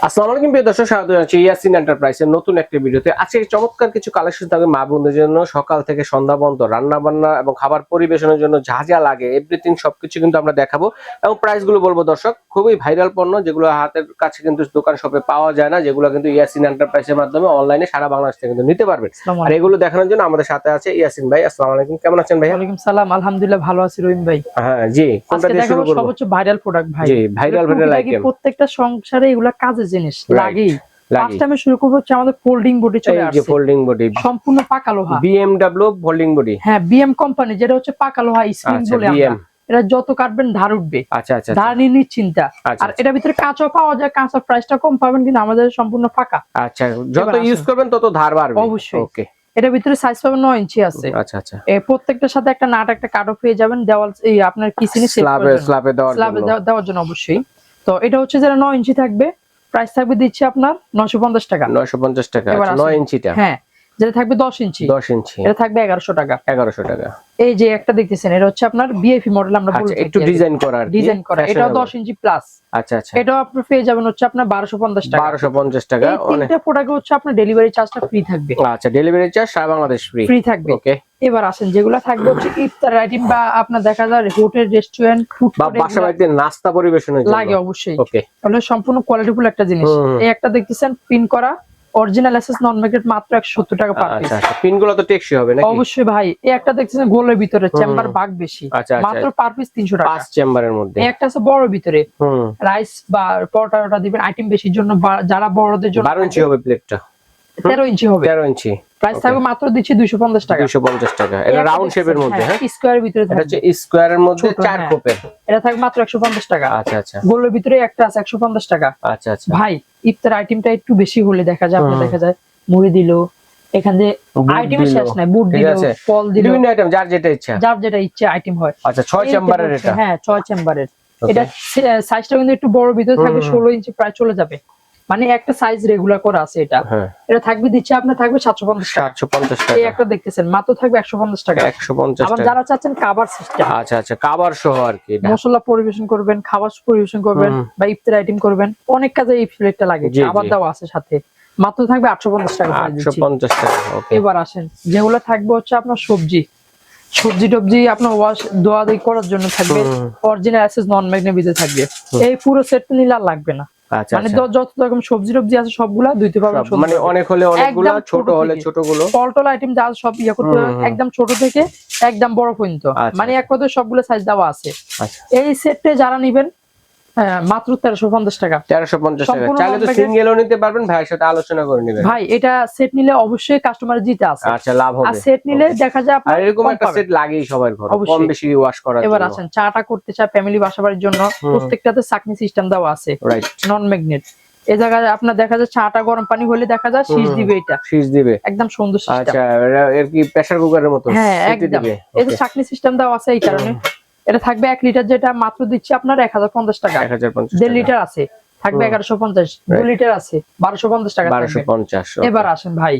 আসসালামু আলাইকুম প্রিয় দর্শক, স্বাগত জানাচ্ছি ইয়াসিন এন্টারপ্রাইজের নতুন একটা ভিডিওতে। আজকে চমৎকার কিছু কালেকশন থাকবে মা বোনদের জন্য। সকাল থেকে সন্ধ্যা পর্যন্ত রান্না বান্না এবং খাবার পরিবেশনের জন্য যা যা লাগে এভরিথিং সবকিছু কিন্তু আমরা দেখাবো এবং প্রাইস গুলো বলবো। দর্শক, খুবই ভাইরাল পণ্য যেগুলো হাতের কাছে কিন্তু দোকান শপে পাওয়া যায় না, যেগুলো কিন্তু ইয়াসিন এন্টারপ্রাইজের মাধ্যমে অনলাইনে সারা বাংলাদেশ থেকে কিন্তু নিতে পারবেন। আর এগুলো দেখানোর জন্য আমাদের সাথে আছে ইয়াসিন ভাই। আসসালামু আলাইকুম, কেমন আছেন ভাই? ওয়ালাইকুম সালাম, আলহামদুলিল্লাহ ভালো আছি রহিম ভাই। হ্যাঁ জি, কোনটা দিয়ে শুরু করব? সবচেয়ে ভাইরাল প্রোডাক্ট ভাই। জি, ভাইরাল আইটেম। প্রত্যেকটা সংসারে এগুলা কাজের জিনিস লাগেই। ফার্স্ট টাইমে শুরু করব হচ্ছে আমাদের ফোল্ডিং বডি চলে আসছে। এই যে ফোল্ডিং বডি, সম্পূর্ণ পাকা লোহা, BMW ফোল্ডিং বডি। হ্যাঁ, বিএম কোম্পানি, যেটা হচ্ছে পাকা লোহা স্প্রিং বলে আমরা। এটা যত কাটবেন ধার উঠবে। আচ্ছা আচ্ছা, ধার নিয়ে নিশ্চিন্তা। আর এটার ভিতরে কাঁচা পাওয়া যায়, কাঁচা প্রাইসটা কম পাবেন, কিন্তু আমাদের সম্পূর্ণ ফাঁকা। আচ্ছা, যত ইউজ করবেন তত ধার বাড়বে অবশ্যই। ওকে। এটার ভিতরে সাইজ পাবেন 9 ইঞ্চি আছে। আচ্ছা আচ্ছা, প্রত্যেকটার সাথে একটা নাট, একটা কাটও পেয়ে যাবেন দেওয়াল এই আপনার কিচেনে স্ল্যাবে দেওয়ার জন্য অবশ্যই। তো এটা হচ্ছে যেটা 9 ইঞ্চি থাকবে, প্রাইস থাকবে দিচ্ছি আপনার 950 টাকা। 950 টাকা। 9 ইঞ্চিটা, হ্যাঁ। যেটা থাকবে 10 ইঞ্চি, এটা থাকবে 1100 টাকা। 1100 টাকা। এই যে একটা দেখতেছেন, এটা হচ্ছে আপনার বিএফি মডেল আমরা বলি, একটু ডিজাইন করা আর কি, ডিজাইন করা। এটাও 10 ইঞ্চি প্লাস। আচ্ছা আচ্ছা, এটাও আপনি পেয়ে যাবেন হচ্ছে আপনার 1250 টাকা। 1250 টাকা। এই তিনটা প্রোডাক্ট হচ্ছে আপনার ডেলিভারি চার্জটা ফ্রি থাকবে। আচ্ছা, ডেলিভারি চার্জ সারা বাংলাদেশ ফ্রি থাকবে ওকে। এবার আসেন, যেগুলো থাকবে হচ্ছে ইফতার আইটেম বা আপনার দেখা যায় হোটেল, রেস্টুরেন্ট, ফুড বা বাসা বাড়িতে নাস্তা পরিবেশনের জন্য লাগে অবশ্যই। ওকে, তাহলে সম্পূর্ণ কোয়ালিটিফুল একটা জিনিস। এই একটা দেখতেছেন পিন করা অরিজিনাল এসএস নন ম্যাগনেট, মাত্র 170 টাকা পার পিস। আচ্ছা, পিনগুলো তো টেকসই হবে নাকি? অবশ্যই ভাই। এই একটা দেখতেছেন গোলের ভিতরে, চেম্বার ভাগ বেশি, মাত্র পার পিস 300 টাকা। 5 চেম্বারের মধ্যে। এই একটা আছে বড় ভিতরে, রাইস বা পরোটা দিবেন আইটেম বেশির জন্য, যারা বড়দের জন্য। 12 ইঞ্চি হবে প্লেটটা, 13 ইঞ্চি হবে। 13 ইঞ্চি প্রাইস থাকবে মাত্র দিচ্ছি 250 টাকা। 250 টাকা। এটা রাউন্ড শেপের মধ্যে, হ্যাঁ, স্কয়ারের ভিতরে থাকবে। এটা হচ্ছে স্কয়ারের মধ্যে 4 কোপের। এটা থাকবে মাত্র 150 টাকা। আচ্ছা আচ্ছা, গোলের ভিতরে একটা আছে 150 টাকা। আচ্ছা আচ্ছা ভাই, ইফতার আইটেমটা একটু বেশি হলে দেখা যায়, আপনার দেখা যায় মুড়ি দিল, এখানে আইটেমের শেষ নাই, বুট দিল, ফল দিল, বিভিন্ন আইটেম যার যেটা ইচ্ছা আইটেম হয়। আচ্ছা, 6 চেম্বারের এটা, হ্যাঁ 6 চেম্বারের। এটা সাইজটা কিন্তু একটু বড় ভিতরে থাকবে, 16 ইঞ্চি প্রায় চলে যাবে, মানে একটা সাইজ রেগুলার করা আছে এটা। এটা থাকবে দিচ্ছে আপনার থাকবে 750 টাকা। 750 টাকা। এই একটা দেখতেছেন মাত্র থাকবে 150 টাকা। 150 টাকা। আবার যারা চাচ্ছেন কভার সিস্টেম, আচ্ছা আচ্ছা, কভার সহ আর কি, মশলা পরিবেশন করবেন, খাবার পরিবেশন করবেন বা ইফতার আইটেম করবেন, অনেক কাজে এই প্লেটটা লাগে। আবার দাও আছে সাথে, মাত্র থাকবে 850 টাকা। 850 টাকা ওকে। এবার আসেন, যেগুলো থাকবে হচ্ছে আপনার সবজি টবজি আপনার ওয়াশ ধোয়া দিয়ে করার জন্য থাকবে, অরিজিনাল এসএস নন ম্যাগনেট ভিতরে থাকবে। এই পুরো সেট নিলে আর লাগবে না, মানে যত রকম সবজি টবজি আছে সবগুলা দুইতে পারবেন। মানে অনেক হলে অনেকগুলা, ছোট হলে ছোটগুলো, পলটল আইটেম যা সব ইয়া করতে একদম ছোট থেকে একদম বড় পর্যন্ত, মানে এক কথায় সবগুলো সাইজ দেওয়া আছে। এই সেটে যারা নেবেন মাত্র 1350 টাকা। 1350 টাকা। চাইলে তো সিঙ্গেলও নিতে পারবেন, ভাইয়ের সাথে আলোচনা করে নেবেন। ভাই, এটা সেট নিলে অবশ্যই কাস্টমারের জিতে আছে। আচ্ছা, লাভ হবে। আর সেট নিলে দেখা যায় আপনার এরকম একটা সেট লাগেই সবার ঘরে, কম বেশি ওয়াশ করার জন্য। এবার আসেন, চাটা করতে চায় ফ্যামিলি বাসাবাড়ির জন্য, প্রত্যেকটাতে চাকনি সিস্টেম দেওয়া আছে, রাইট, নন ম্যাগনেট। এই জায়গায় আপনার দেখা যায় চাটা গরম পানি হলে দেখা যায় শীষ দিবে, এটা শীষ দিবে একদম সুন্দর সিস্টেম। আচ্ছা, এর কি প্রেসার কুকারের মতো? হ্যাঁ একদম, এই যে চাকনি সিস্টেম দেওয়া আছে এই কারণে। এটা থাকবে 1 লিটার, যেটা মাত্র দিচ্ছি আপনার 1050 টাকা। 1.5 লিটার আছে, থাকবে 1150। 2 লিটার আছে 1250 টাকা। 1250। এবার আসেন ভাই,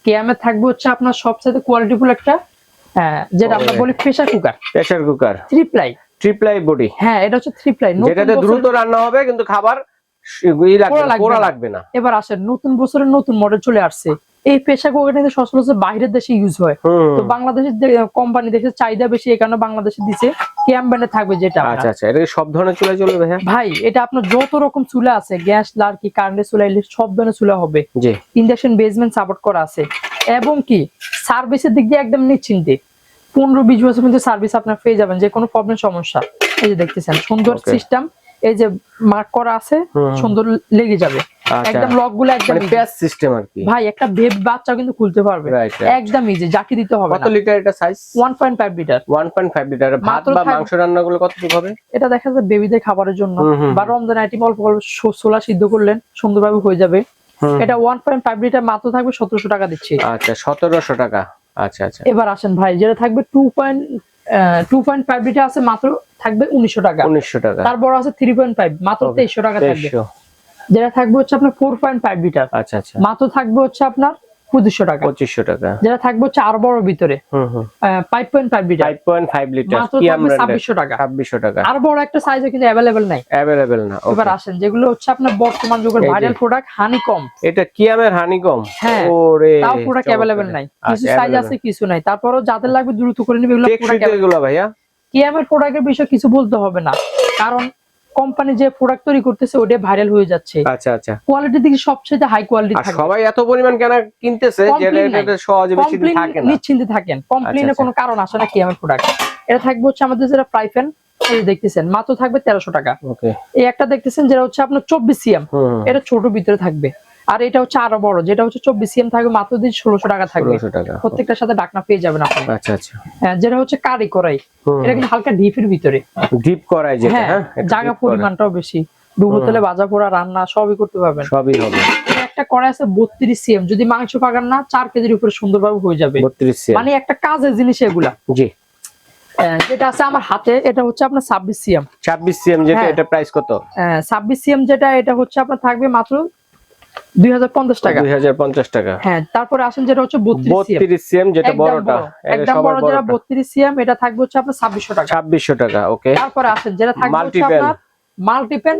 কেয়ামে থাকবে হচ্ছে আপনার সবচেয়ে কোয়ালিটিফুল একটা, যেটা আমরা বলি প্রেসার কুকার 3 প্লাই বডি। হ্যাঁ, এটা হচ্ছে 3 প্লাই, যেটাতে দ্রুত রান্না হবে কিন্তু খাবার পোড়া লাগবে না। এবার আসেন, নতুন বছরের নতুন মডেল চলে আসছে। এই প্রেসার কুকার কিন্তু সচরাচর বাইরের দেশে ইউজ হয়, তো বাংলাদেশের কোম্পানি দেশের চাহিদা বেশি, এই কারণে বাংলাদেশে দিছে কেয়াম ব্র্যান্ডে থাকবে যেটা। আচ্ছা আচ্ছা, এটা সব ধরনের চুলা চলবে? ভাই, এটা আপনার যত রকম চুলা আছে, গ্যাস, লার্কি, কারেন্টের চুলা, সব ধরনের চুলা হবে। জি, ইন্ডাকশন বেসমেন্ট সাপোর্ট করা আছে, এবং কি সার্ভিসের দিক দিয়ে একদম নিশ্চিন্তে 15-20 বছর পর্যন্ত সার্ভিস আপনার পেয়ে যাবেন, যে কোনো প্রবলেম সমস্যা। এই যে দেখতেছেন সুন্দর সিস্টেম, এই যে মার্ক করা আছে, সুন্দর লেগে যাবে একদম, লক গুলো একদম প্যাচ সিস্টেম আর কি। ভাই, একটা বেবি বাচ্চা কিন্তু খুলতে পারবে একদম ইজি, জাকি দিতে হবে না। কত লিটার এটা সাইজ? 1.5 লিটার। 1.5 লিটার। ভাত বা মাংস রান্নাগুলো কতটুকু হবে? এটা দেখা যায় বেবিদের খাবারের জন্য বা রমজান আইটেম অল্প অল্প ছোলা সিদ্ধ করলেন সুন্দরভাবে হয়ে যাবে। এটা 1.5 লিটার, মাত্র থাকবে 1700 টাকা দিচ্ছি। আচ্ছা, 1700 টাকা। আচ্ছা আচ্ছা। এবার আসেন ভাই, যেটা থাকবে 2.5 লিটার আছে, মাত্র থাকবে 1900 টাকা। 1900 টাকা। তারপর আছে 3.5, মাত্র 2300 টাকা থাকবে। যেটা থাকবে হচ্ছে আপনার 4.5 লিটার, আচ্ছা আচ্ছা, মাত্র থাকবে হচ্ছে আপনার 2500 টাকা। 2500 টাকা। যেটা থাকবে হচ্ছে আরো বড় ভিতরে 5.5 লিটার 5.5 লিটার মাত্র কি থাকবে আমরা 2600 টাকা। 2600 টাকা। আর বড় একটা সাইজে কিন্তু अवेलेबल নাই। अवेलेबल না। এবার আসেন যেগুলো হচ্ছে আপনার বর্তমান যুগের ভাইরাল প্রোডাক্ট হানিকম। এটা কিয়ামের হানিকম। হ্যাঁ, ওরে তাও প্রোডাক্ট अवेलेबल নাই, কিছু সাইজ আছে কিছু নাই। তারপরও যাদের লাগবে দ্রুত করে নিবে, এগুলো প্রোডাক্ট এগুলো ভাইয়া। কিয়ামের প্রোডাক্টের বিষয়ে কিছু বলতে হবে না, কারণ কোম্পানি যে প্রোডাক্ট তৈরি করতেছে ওটা ভাইরাল হয়ে যাচ্ছে। আচ্ছা আচ্ছা। কোয়ালিটির দিকে সবচেয়ে হাই কোয়ালিটি থাকে। সবাই এত পরিমাণ কেন কিনতেছে যে এটা সহজে বেশি দিন থাকে না। নিশ্চিন্তে থাকেন, কমপ্লেইনের কোনো কারণ আসে না কিয়ামের প্রোডাক্ট। এটা থাকবে হচ্ছে আমাদের যেটা ফ্রাই প্যান, এই দেখতেছেন মাত্র থাকবে 1300 টাকা। ওকে। এই একটা দেখতেছেন যেটা হচ্ছে আপনার 24 সিএম, এটা ছোট ভিতরে থাকবে। আর এটা হচ্ছে আরো বড়, যেটা হচ্ছে 24 সিএম থাকবে মাত্র 1600 টাকা থাকবে। 1600 টাকা। প্রত্যেকটার সাথে ঢাকনা পেয়ে যাবেন আপনি। আচ্ছা আচ্ছা। হ্যাঁ, যেটা হচ্ছে কারি করাই, এটা কিন্তু হালকা ডিপের ভিতরে। ডিপ করাই যেটা, হ্যাঁ, জায়গা পরিমাণটাও বেশি, ডুবো তেলে ভাজা পোড়া রান্না সবই করতে পারবেন। সবই হবে। একটা কড়াই আছে 32 সিএম, যদি মাংস পাকান না 4 কেজির উপরে সুন্দরভাবে হয়ে যাবে। 32 সিএম মানে একটা কাজের জিনিস এগুলা। জি। যেটা আছে আমার হাতে এটা হচ্ছে আপনার 26 সিএম। 26 সিএম যেটা, এটা প্রাইস কত? 26 সিএম যেটা, এটা হচ্ছে আপনার থাকবে মাত্র 2050 টাকা। 2050 টাকা। হ্যাঁ, তারপরে আসেন যেটা হচ্ছে 32 সিএম যেটা বড়টা, একদম বড় যেটা 32 সিএম, এটা থাকবে হচ্ছে আপনার 2600 টাকা। 2600 টাকা। ওকে। তারপরে আসেন যেটা থাকবে হচ্ছে আপনার মাল্টিপ্যান,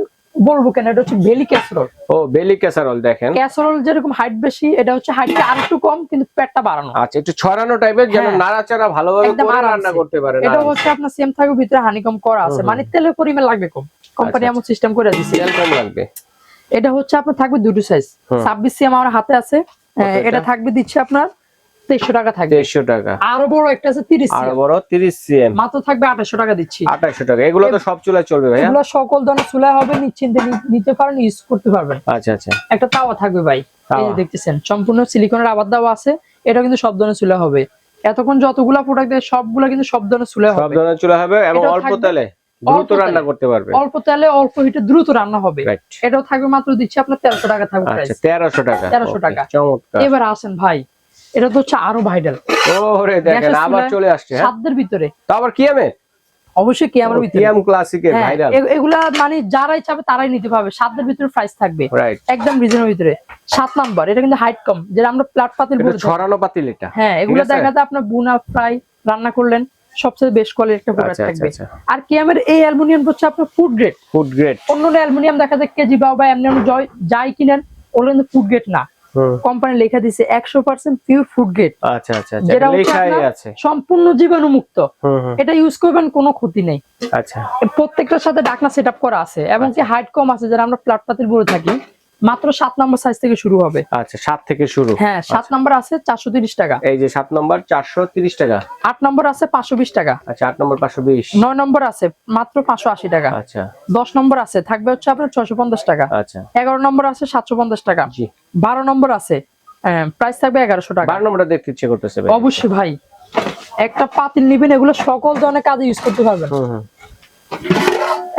বলবো কেন, এটা হচ্ছে বেলি ক্যাসারোল। ও, বেলি ক্যাসারোল। দেখেন ক্যাসারোল যেরকম হাইট বেশি, এটা হচ্ছে হাইটটা আরেকটু কম কিন্তু পেটটা বাড়ানো। আচ্ছা, একটু ছড়ানো টাইপের, যেন নাড়াচাড়া ভালোভাবে করে রান্না করতে পারে। এটা হচ্ছে আপনার সেম থাকবে, ভিতরে হানিকম করা আছে, মানে তেলের পরিমাণ লাগবে কম, কোম্পানি এমন সিস্টেম করে দিয়েছে, তেল কম লাগবে। এটা হচ্ছে আপনার থাকবে দুটো সাইজ। 26 সিএম আমার হাতে আছে, এটা থাকবে দিচ্ছে আপনার 2300 টাকা থাকবে। 2300 টাকা। আরো বড় একটা আছে 30 সিএম, আরো বড় 30 সিএম, মাত্র থাকবে 2800 টাকা দিচ্ছি। 2800 টাকা। এগুলো তো সব চুলায় চলবে ভাই? এগুলো সকল ধরনের চুলায় হবে, নিশ্চিন্তে নিতে পারেন, ইউজ করতে পারবেন। আচ্ছা আচ্ছা। একটা তাওয়া থাকবে ভাই, এই যে দেখতেছেন সম্পূর্ণ সিলিকনের আবার দেওয়া আছে, এটা কিন্তু সব ধরনের চুলা হবে। এতক্ষণ যতগুলা প্রোডাক্ট দেয় সবগুলা কিন্তু সব ধরনের চুলা হবে। সব ধরনের চুলা হবে এবং অল্প তেলে দ্রুত রান্না করতে পারবে। অল্প তেলে অল্প হিটে দ্রুত রান্না হবে। এটাও থাকবে মাত্র দিচ্ছি আপনার 1300 টাকা থাকবে প্রাইস। আচ্ছা, 1300 টাকা। 1300 টাকা। চমৎকার। এবার আসেন ভাই, এটা তো হচ্ছে আরো ভাইরাল। ওরে দেখেন আবার চলে আসছে। সাধ্যের ভিতরে তো আবার কিয়ামে, অবশ্যই কিয়ামের ভিতরে, কিয়াম ক্লাসিকের ভাইরাল। এগুলা মানে যারাই চাবে তারাই নিতে পারবে। সাধ্যের ভিতরে প্রাইস থাকবে একদম রিজনেবল ভিতরে। 7 নাম্বার, এটা কিন্তু হাইট কম, যেটা আমরা প্লাট পাতিল বলি, ছড়ানো পাতিল এটা। হ্যাঁ, এগুলো দেখা যায় আপনার বুনা ফ্রাই রান্না করলেন, সবচেয়ে বেস্ট কোয়ালিটির একটা প্রোডাক্ট থাকবে। আর কিয়ামের এই অ্যালুমিনিয়াম হচ্ছে আপনার ফুড গ্রেড। Food grade. অন্য অ্যালুমিনিয়াম দেখা যায় কেজি বা এমনি যাই কিনেন, ওগুলো কিন্তু ফুড গ্রেড না। কোম্পানি লেখা দিয়েছে 100% পিওর ফুড গ্রেড। আচ্ছা আচ্ছা, যেটা লেখাই আছে সম্পূর্ণ জীবাণু মুক্ত। এটা ইউজ করবেন, কোনো ক্ষতি নেই। আচ্ছা, প্রত্যেকটার সাথে ঢাকনা সেটআপ করা আছে এবং কি হাইট কম আছে, যেটা আমরা প্লাট পাতিল বলে থাকি। মাত্র 7 নম্বর সাইজ থেকে শুরু হবে। আচ্ছা, 7 থেকে শুরু। হ্যাঁ, 7 নম্বর আছে 430 টাকা। এই যে 7 নম্বর 430 টাকা। 8 নম্বর আছে 520 টাকা। আচ্ছা, 8 নম্বর 520। 9 নম্বর আছে মাত্র 580 টাকা। আচ্ছা, 10 নম্বর আছে থাকবে হচ্ছে আপনার 650 টাকা। আচ্ছা, 11 নম্বর আছে 750 টাকা। জি। 12 নম্বর আছে, প্রাইস থাকবে 1100 টাকা। 12 নম্বরটা দেখতে ইচ্ছে করতেছে ভাই। অবশ্যই ভাই, একটা পাতিল নিবেন, এগুলো সকল ধরনের কাজে ইউজ করতে পারবেন।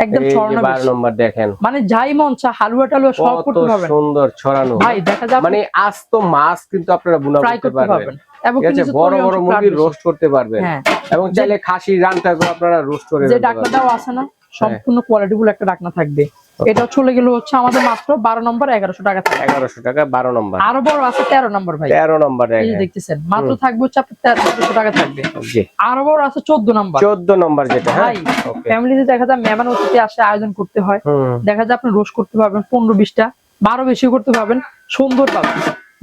একদম ছড়ানো। 12 নম্বর দেখেন, মানে যাই মন চা হালুয়া টালুয়া সব করতে পারবেন। সুন্দর ছড়ানো ভাই, দেখা যাবে মানে আস্ত মাছ কিন্তু আপনারা বুনা করতে পারবেন এবং কিছু বড় বড় মুরগি রোস্ট করতে পারবেন এবং চাইলে খাসি রানটাও আপনারা রোস্ট করে যে ডাকনাটাও আছে না, সম্পূর্ণ কোয়ালিটিফুল একটা ডাকনা থাকবে। এটা চলে গেল হচ্ছে আমাদের মাত্র 12 নম্বর 1100 টাকা থেকে। 1100 টাকা 12 নম্বর। আরো বড় আছে 13 নম্বর ভাই। 13 নম্বর এই যে দেখতেছেন, মাত্র থাকবে হচ্ছে আপনার 1300 টাকা থাকবে। জি। আরো বড় আছে 14 নম্বর। 14 নম্বর যেটা, হ্যাঁ ফ্যামিলিতে দেখা যায় মেহমান অতিথি আসে, আয়োজন করতে হয়, দেখা যায় আপনি রোস্ট করতে পারবেন 15-20টা, 12 বেশি করতে পারবেন, সুন্দর পাবেন।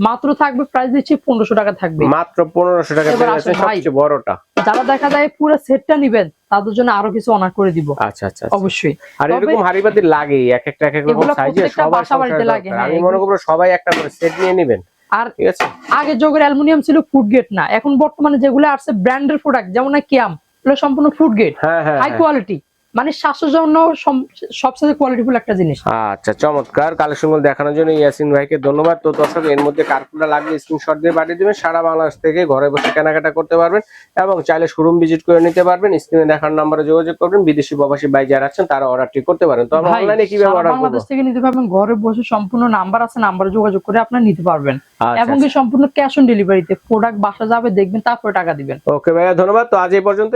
মাত্র থাকবে প্রাইস দিচ্ছি 1500 টাকা থাকবে। মাত্র 1500 টাকা পেয়ে যাচ্ছেন সবচেয়ে বড়টা। যারা দেখা যায় পুরো সেটটা নেবেন তাদের জন্য আরো কিছু অনার করে দিব। আচ্ছা আচ্ছা, অবশ্যই। আর এরকম হাড়িপাতিল লাগে এক একটা এক এক রকম সাইজে, সবার বাসাবাড়িতে লাগে। আমি মনে করব সবাই একটা করে সেট নিয়ে নেবেন। আর ঠিক আছে, আগে যুগের অ্যালুমিনিয়াম ছিল ফুড গ্রেড না, এখন বর্তমানে যেগুলো আসছে ব্র্যান্ডের প্রোডাক্ট, যেমন কিয়াম, এগুলো সম্পূর্ণ ফুড গ্রেড, হাই কোয়ালিটি, মানে স্বাস্থ্যের জন্য সবচেয়ে কোয়ালিটিফুল একটা জিনিস। আচ্ছা, চমৎকার কালেকশনগুলো দেখানোর জন্য ইয়াসিন ভাইকে ধন্যবাদ। তো দর্শক, এর মধ্যে কারগুলো লাগবে স্ক্রিনশট দিয়ে পাঠিয়ে দিবেন। সারা বাংলাদেশ থেকে ঘরে বসে কেনাকাটা করতে পারবেন এবং চাইলে শোরুম ভিজিট করে নিতে পারবেন। স্ক্রিনে দেখার নম্বরে যোগাযোগ করবেন। বিদেশি প্রবাসী ভাই যারা আছেন তারা অর্ডারটি করতে পারেন। তো আমরা অনলাইনে কিভাবে অর্ডার করব? বাংলাদেশ থেকে নিতে পারবেন, ঘরে বসে সম্পূর্ণ নাম্বার আছে, নাম্বারে যোগাযোগ করে আপনারা নিতে পারবেন এবং কি সম্পূর্ণ ক্যাশ অন ডেলিভারিতে প্রোডাক্ট বাসা যাবে, দেখবেন, তারপরে টাকা দিবেন। ওকে ভাইয়া, ধন্যবাদ। তো আজ এই পর্যন্ত।